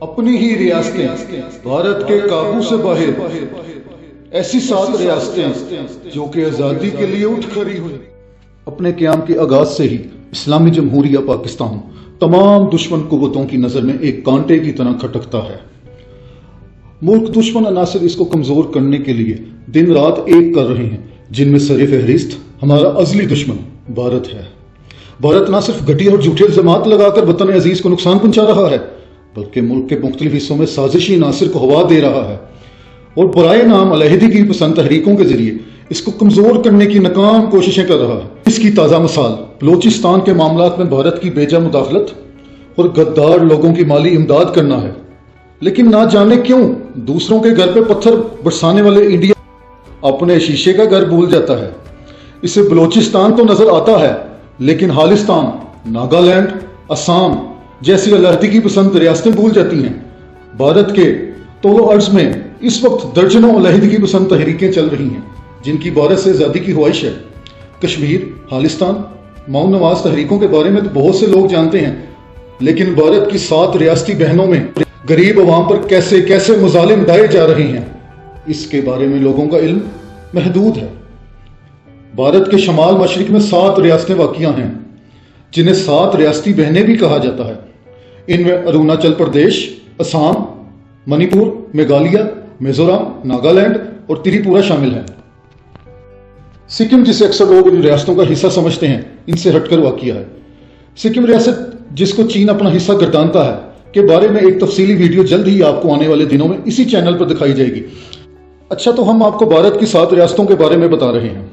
اپنی ہی ریاستیں بھارت کے قابو سے باہر، ایسی 7 ریاستیں جو کہ آزادی کے لیے اٹھ کھڑی ہوئی۔ اپنے قیام کے آغاز سے ہی اسلامی جمہوریہ پاکستان تمام دشمن قوتوں کی نظر میں ایک کانٹے کی طرح کھٹکتا ہے۔ ملک دشمن عناصر اس کو کمزور کرنے کے لیے دن رات ایک کر رہے ہیں، جن میں سر فہرست ہمارا ازلی دشمن بھارت ہے۔ بھارت نہ صرف گھٹیا اور جھوٹے الزامات لگا کر وطن عزیز کو نقصان پہنچا رہا ہے، بلکہ ملک کے مختلف حصوں میں سازشی عناصر کو ہوا دے رہا ہے اور برائے نام علیحدگی پسند تحریکوں کے ذریعے اس کو کمزور کرنے کی ناکام کوششیں کر رہا ہے۔ اس کی تازہ مثال بلوچستان کے معاملات میں بھارت کی بیجا مداخلت اور غدار لوگوں کی مالی امداد کرنا ہے۔ لیکن نہ جانے کیوں دوسروں کے گھر پہ پتھر برسانے والے انڈیا اپنے شیشے کا گھر بھول جاتا ہے۔ اسے بلوچستان تو نظر آتا ہے، لیکن خالستان، ناگالینڈ، آسام جیسی علیحدگی پسند ریاستیں بھول جاتی ہیں۔ بھارت کے طول و عرض میں اس وقت درجنوں علیحدگی پسند تحریکیں چل رہی ہیں، جن کی بھارت سے آزادی کی خواہش ہے۔ کشمیر، خالستان، ماؤں نواز تحریکوں کے بارے میں تو بہت سے لوگ جانتے ہیں، لیکن بھارت کی 7 ریاستی بہنوں میں غریب عوام پر کیسے کیسے مظالم ڈھائے جا رہے ہیں، اس کے بارے میں لوگوں کا علم محدود ہے۔ بھارت کے شمال مشرق میں 7 ریاستیں واقع ہیں، جنہیں 7 ریاستی بہنیں بھی کہا جاتا ہے۔ ان میں اروناچل پردیش، آسام، منی پور، میگھالیہ، میزورم، ناگالینڈ اور تریپورہ شامل ہیں۔ سکم، جسے اکثر لوگ ان ریاستوں کا حصہ سمجھتے ہیں، ان سے ہٹ کر واقع ہے۔ سکم ریاست، جس کو چین اپنا حصہ گردانتا ہے، کے بارے میں ایک تفصیلی ویڈیو جلد ہی آپ کو آنے والے دنوں میں اسی چینل پر دکھائی جائے گی۔ اچھا، تو ہم آپ کو بھارت کی 7 ریاستوں کے بارے میں بتا رہے ہیں۔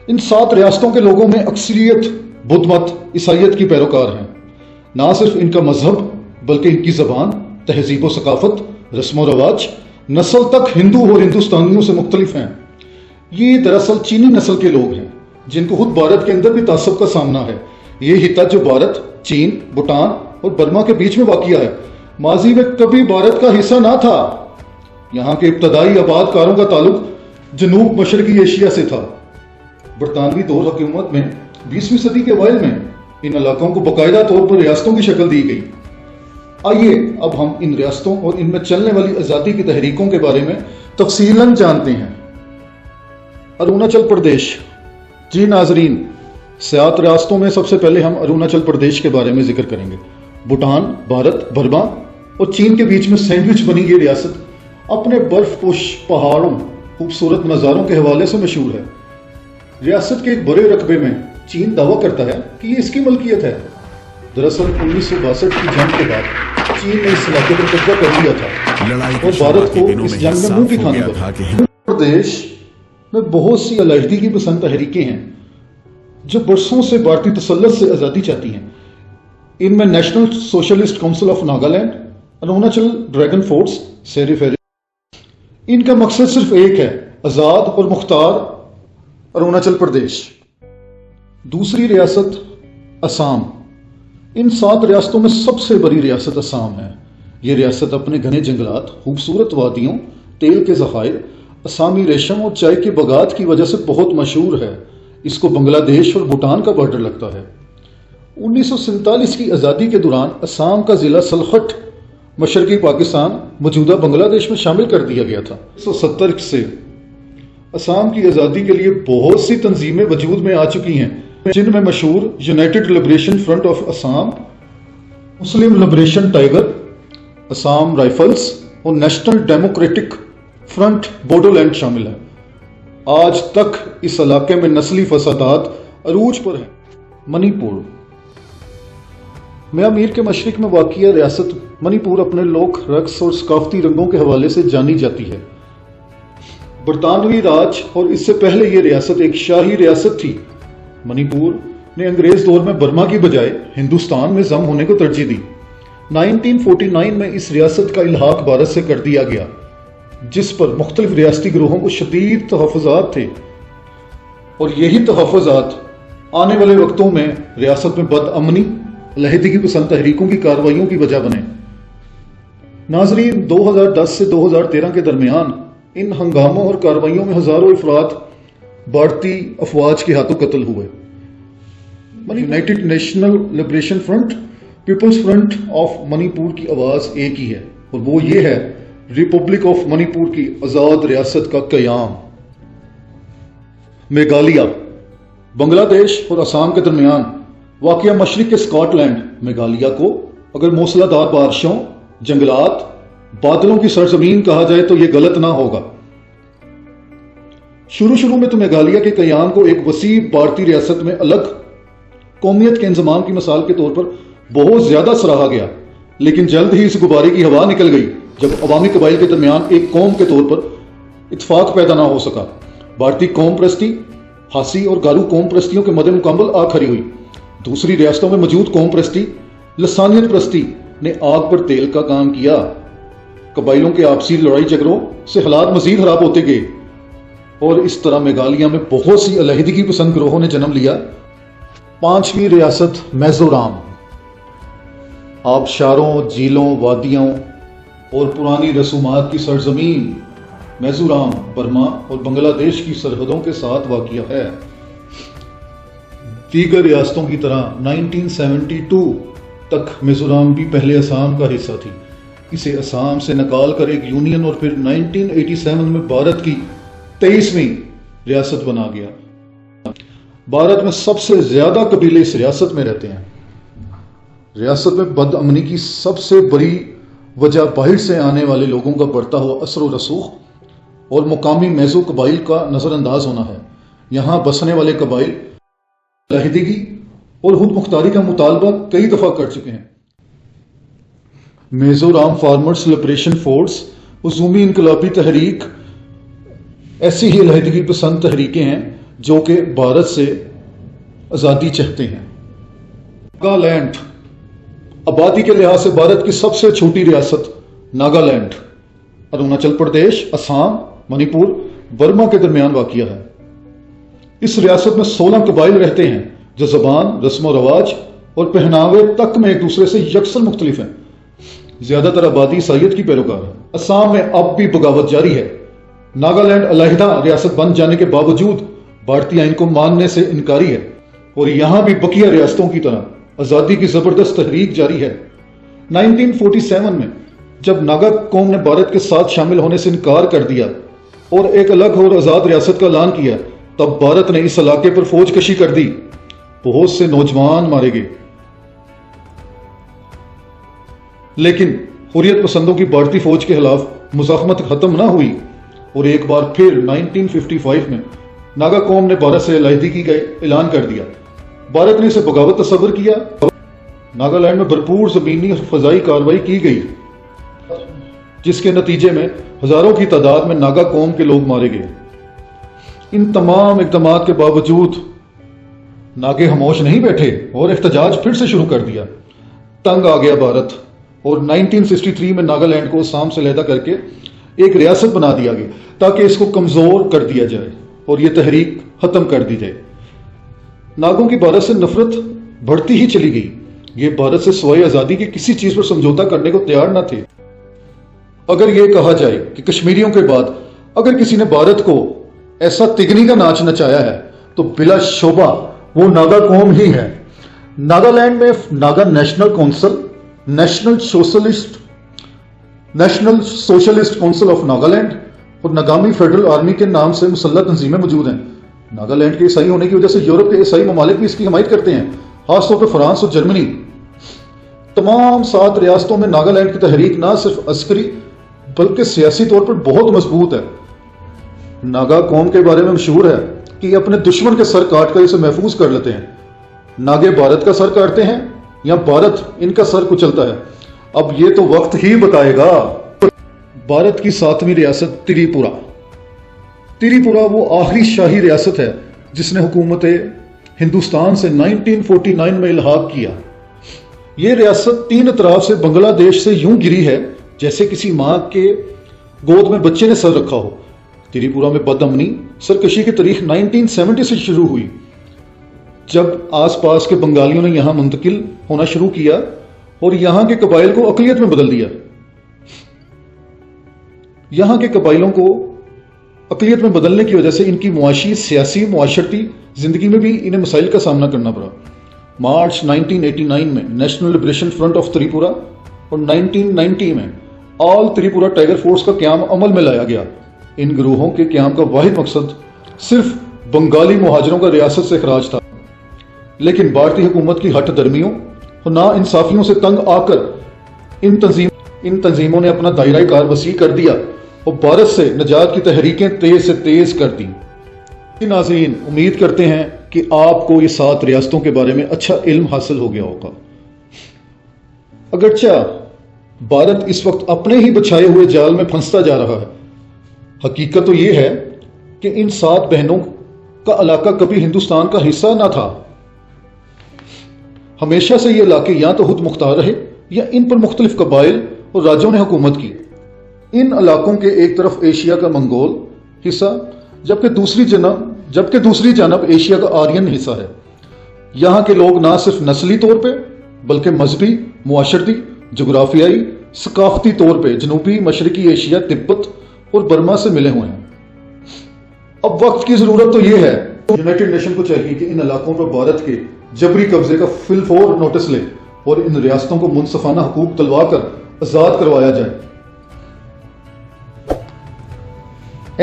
ان 7 ریاستوں کے لوگوں میں اکثریت بدھ مت عیسائیت کی پیروکار ہیں۔ نہ صرف ان کا مذہب، بلکہ ان کی زبان، تہذیب و ثقافت، رسم و رواج، نسل تک ہندو اور ہندوستانیوں سے مختلف ہیں۔ یہ دراصل چینی نسل کے لوگ ہیں، جن کو خود بھارت کے اندر بھی تعصب کا سامنا ہے۔ یہ خطہ جو بھارت، چین، بھوٹان اور برما کے بیچ میں واقع ہے، ماضی میں کبھی بھارت کا حصہ نہ تھا۔ یہاں کے ابتدائی آباد کاروں کا تعلق جنوب مشرقی ایشیا سے تھا۔ برطانوی دور حکومت میں 20ویں صدی کے اوائل میں ان علاقوں کو باقاعدہ طور پر ریاستوں کی شکل دی گئی۔ آئیے اب ہم ان ریاستوں اور ان میں چلنے والی آزادی کی تحریکوں کے بارے میں تفصیلاً جانتے ہیں۔ اروناچل پردیش۔ جی ناظرین، 7 ریاستوں میں سب سے پہلے ہم اروناچل پردیش کے بارے میں ذکر کریں گے۔ بھوٹان، بھارت، برما اور چین کے بیچ میں سینڈوچ بنی یہ ریاست اپنے برف پوش پہاڑوں، خوبصورت نظاروں کے حوالے سے مشہور ہے۔ ریاست کے ایک بڑے رقبے میں چین دعویٰ کرتا ہے کہ یہ اس کی ملکیت ہے۔ دراصل 1962 کی جنگ کے بعد چین نے اس علاقے پر قبضہ کر لیا تھا اور بھارت کو اس جنگ میں منہ بھی کھانا پڑا۔ پردیش میں بہت سی علیحدگی پسند تحریکیں ہیں جو برسوں سے بھارتی تسلط سے آزادی چاہتی ہیں۔ ان میں national socialist council of Nagaland, Arunachal dragon force, سیر فہرست۔ ان کا مقصد صرف ایک ہے، آزاد اور مختار اروناچل پردیش۔ دوسری ریاست آسام۔ ان 7 ریاستوں میں سب سے بڑی ریاست آسام ہے۔ یہ ریاست اپنے گھنے جنگلات، خوبصورت وادیوں، تیل کے ذخائر، آسامی ریشم اور چائے کے باغات کی وجہ سے بہت مشہور ہے۔ اس کو بنگلہ دیش اور بھوٹان کا بارڈر لگتا ہے۔ 1947 کی آزادی کے دوران آسام کا ضلع سلخٹ مشرقی پاکستان، موجودہ بنگلہ دیش میں شامل کر دیا گیا تھا۔ 1970 سے آسام کی آزادی کے لیے بہت سی تنظیمیں وجود میں آ چکی ہیں، جن میں مشہور united liberation front of Assam, مسلم لبریشن ٹائگر، آسام رائفلز اور national democratic front Bodoland شامل ہیں۔ آج تک اس علاقے میں نسلی فسادات عروج پر ہیں۔ منی پور۔ میانمار کے مشرق میں واقع ریاست منی پور اپنے لوک رقص اور ثقافتی رنگوں کے حوالے سے جانی جاتی ہے۔ برطانوی راج اور اس سے پہلے یہ ریاست ایک شاہی ریاست تھی۔ منی پور نے انگریز دور میں برما کی بجائے ہندوستان میں ضم ہونے کو ترجیح دی۔ 1949 میں اس ریاست کا الحاق بھارت سے کر دیا گیا، جس پر مختلف ریاستی گروہوں کو شدید تحفظات تھے، اور یہی تحفظات آنے والے وقتوں میں ریاست میں بد امنی، علیحدگی پسند تحریکوں کی کارروائیوں کی وجہ بنے۔ ناظرین، 2010 سے 2013 کے درمیان ان ہنگاموں اور کارروائیوں میں ہزاروں افراد بھارتی افواج کے ہاتھوں قتل ہوئے۔ United National Liberation Front, Peoples Front of Manipur کی آواز ایک ہی ہے۔ اور وہ یہ ہے ریپبلک آف منی پور کی آزاد ریاست کا قیام۔ میگھالیہ بنگلہ دیش اور آسام کے درمیان واقع مشرق کے اسکاٹ لینڈ میگھالیہ کو اگر موسلا دھار بارشوں، جنگلات، بادلوں کی سرزمین کہا جائے تو یہ غلط نہ ہوگا۔ شروع میں تو میگھالیہ کے قیام کو ایک وسیع بھارتی ریاست میں الگ قومیت کے انضمام کی مثال کے طور پر بہت زیادہ سراہا گیا، لیکن جلد ہی اس غبارے کی ہوا نکل گئی جب عوامی قبائل کے درمیان ایک قوم کے طور پر اتفاق پیدا نہ ہو سکا۔ بھارتی قوم پرستی خاصی اور گارو قوم پرستیوں کے مد مقابل آ کھڑی ہوئی۔ دوسری ریاستوں میں موجود قوم پرستی لسانیت پرستی نے آگ پر تیل کا کام کیا۔ قبائلوں کے آپسی لڑائی جھگڑوں سے حالات مزید خراب ہوتے گئے اور اس طرح میگھالیہ میں بہت سی علیحدگی پسند گروہوں نے جنم لیا۔ پانچویں ریاست میزورام آبشاروں، جھیلوں، وادیوں اور پرانی رسومات کی سرزمین میزورام برما اور بنگلہ دیش کی سرحدوں کے ساتھ واقع ہے۔ دیگر ریاستوں کی طرح 1972 تک میزورام بھی پہلے آسام کا حصہ تھی۔ اسے آسام سے نکال کر ایک یونین اور پھر 1987 میں بھارت کی 23ویں ریاست بنا گیا۔ بھارت میں سب سے زیادہ قبیلے اس ریاست میں رہتے ہیں۔ ریاست میں بد امنی کی سب سے بڑی وجہ باہر سے آنے والے لوگوں کا بڑھتا ہوا اثر و رسوخ اور مقامی میزو قبائل کا نظر انداز ہونا ہے۔ یہاں بسنے والے قبائل علیحدگی اور خود مختاری کا مطالبہ کئی دفعہ کر چکے ہیں۔ میزورام فارمرز لبریشن فورس، عزومی انقلابی تحریک ایسی ہی علیحدگی پسند تحریکیں ہیں جو کہ بھارت سے آزادی چاہتے ہیں۔ ناگالینڈ آبادی کے لحاظ سے بھارت کی سب سے چھوٹی ریاست ناگالینڈ اروناچل پردیش، آسام، منی پور، برما کے درمیان واقع ہے۔ اس ریاست میں 16 قبائل رہتے ہیں جو زبان، رسم و رواج اور پہناوے تک میں ایک دوسرے سے یکساں مختلف ہیں۔ زیادہ تر آبادی عیسائیت کی پیروکار ہے۔ آسام میں اب بھی بغاوت جاری ہے۔ ناگالینڈ علیحدہ ریاست بن جانے کے باوجود بھارتی آئین کو ماننے سے انکاری ہے اور یہاں بھی بقیہ ریاستوں کی طرح آزادی کی زبردست تحریک جاری ہے۔ 1947 میں جب ناگا قوم نے بھارت کے ساتھ شامل ہونے سے انکار کر دیا اور ایک الگ اور آزاد ریاست کا اعلان کیا، تب بھارت نے اس علاقے پر فوج کشی کر دی۔ بہت سے نوجوان مارے گئے، لیکن حریت پسندوں کی بھارتی فوج کے خلاف مزاحمت ختم نہ ہوئی اور ایک بار پھر 1955 میں ناگا قوم نے بھارت سے علیحدگی کا اعلان کر دیا۔ بھارت نے اسے بغاوت تصور کیا۔ ناگالینڈ میں بھرپور زمینی اور فضائی کارروائی کی گئی، جس کے نتیجے میں ہزاروں کی تعداد میں ناگا قوم کے لوگ مارے گئے۔ ان تمام اقدامات کے باوجود ناگے خاموش نہیں بیٹھے اور احتجاج پھر سے شروع کر دیا۔ تنگ آ گیا بھارت اور 1963 میں ناگالینڈ کو آسام سے علیحدہ کر کے ایک ریاست بنا دیا گیا تاکہ اس کو کمزور کر دیا جائے اور یہ تحریک ختم کر دی جائے۔ ناگوں کی بھارت سے نفرت بڑھتی ہی چلی گئی۔ یہ بھارت سے سوائے آزادی کی کسی چیز پر سمجھوتا کرنے کو تیار نہ تھے۔ اگر یہ کہا جائے کہ کشمیریوں کے بعد اگر کسی نے بھارت کو ایسا تگنی کا ناچ نچایا ہے تو بلا شبہ وہ ناگا قوم ہی ہے۔ ناگالینڈ میں Naga national council, national socialist council of Nagaland اور ناگامی فیڈرل آرمی کے نام سے مسلح تنظیمیں موجود ہیں۔ ناگالینڈ کے عیسائی ہونے کی وجہ سے یورپ کے عیسائی ممالک بھی اس کی حمایت کرتے ہیں، خاص طور پر فرانس اور جرمنی۔ تمام 7 ریاستوں میں ناگالینڈ کی تحریک نہ صرف عسکری بلکہ سیاسی طور پر بہت مضبوط ہے۔ ناگا قوم کے بارے میں مشہور ہے کہ یہ اپنے دشمن کے سر کاٹ کر اسے محفوظ کر لیتے ہیں۔ ناگے بھارت کا سر کاٹتے ہیں یا بھارت ان کا سر کچلتا ہے، اب یہ تو وقت ہی بتائے گا۔ بھارت کی 7ویں ریاست تریپورہ۔ تریپورہ وہ آخری شاہی ریاست ہے جس نے حکومت ہندوستان سے 1949 میں الحاق کیا۔ یہ ریاست 3 اطراف سے بنگلہ دیش سے یوں گری ہے جیسے کسی ماں کے گود میں بچے نے سر رکھا ہو۔ تریپورہ میں بد امنی سرکشی کی تاریخ 1970 سے شروع ہوئی جب آس پاس کے بنگالیوں نے یہاں منتقل ہونا شروع کیا اور یہاں کے قبائل کو اقلیت میں بدل دیا۔ یہاں کے قبائلوں کو اقلیت میں بدلنے کی وجہ سے ان کی معاشی، سیاسی، معاشرتی زندگی میں بھی انہیں مسائل کا سامنا کرنا پڑا۔ مارچ 1989 میں national Liberation front of Tripura اور 1990 میں آل تریپورہ ٹائیگر فورس کا قیام عمل میں لایا گیا۔ ان گروہوں کے قیام کا واحد مقصد صرف بنگالی مہاجروں کا ریاست سے اخراج تھا، لیکن بھارتی حکومت کی ہٹ درمیوں اور نا انصافیوں سے تنگ آ کر ان تنظیموں نے اپنا دائرہ کار وسیع کر دیا اور بھارت سے نجات کی تحریکیں تیز سے تیز کر دیں۔ ناظرین، امید کرتے ہیں کہ آپ کو یہ 7 ریاستوں کے بارے میں اچھا علم حاصل ہو گیا ہوگا۔ اگرچہ بھارت اس وقت اپنے ہی بچھائے ہوئے جال میں پھنستا جا رہا ہے، حقیقت تو یہ ہے کہ ان 7 بہنوں کا علاقہ کبھی ہندوستان کا حصہ نہ تھا۔ ہمیشہ سے یہ علاقے یا تو خود مختار رہے یا ان پر مختلف قبائل اور راجوں نے حکومت کی۔ ان علاقوں کے ایک طرف ایشیا کا منگول حصہ جبکہ دوسری جانب ایشیا کا آرین حصہ ہے۔ یہاں کے لوگ نہ صرف نسلی طور پہ بلکہ مذہبی، معاشرتی، جغرافیائی، ثقافتی طور پہ جنوبی مشرقی ایشیا، تبت اور برما سے ملے ہوئے ہیں۔ اب وقت کی ضرورت تو یہ ہے یونائٹڈ نیشن کو چاہیے کہ ان علاقوں پر بھارت کے جبری قبضے کا فی الفور نوٹس لے اور ان ریاستوں کو منصفانہ حقوق دلوا کر آزاد کروایا جائے۔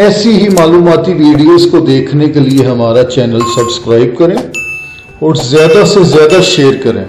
ایسی ہی معلوماتی ویڈیوز کو دیکھنے کے لیے ہمارا چینل سبسکرائب کریں اور زیادہ سے زیادہ شیئر کریں۔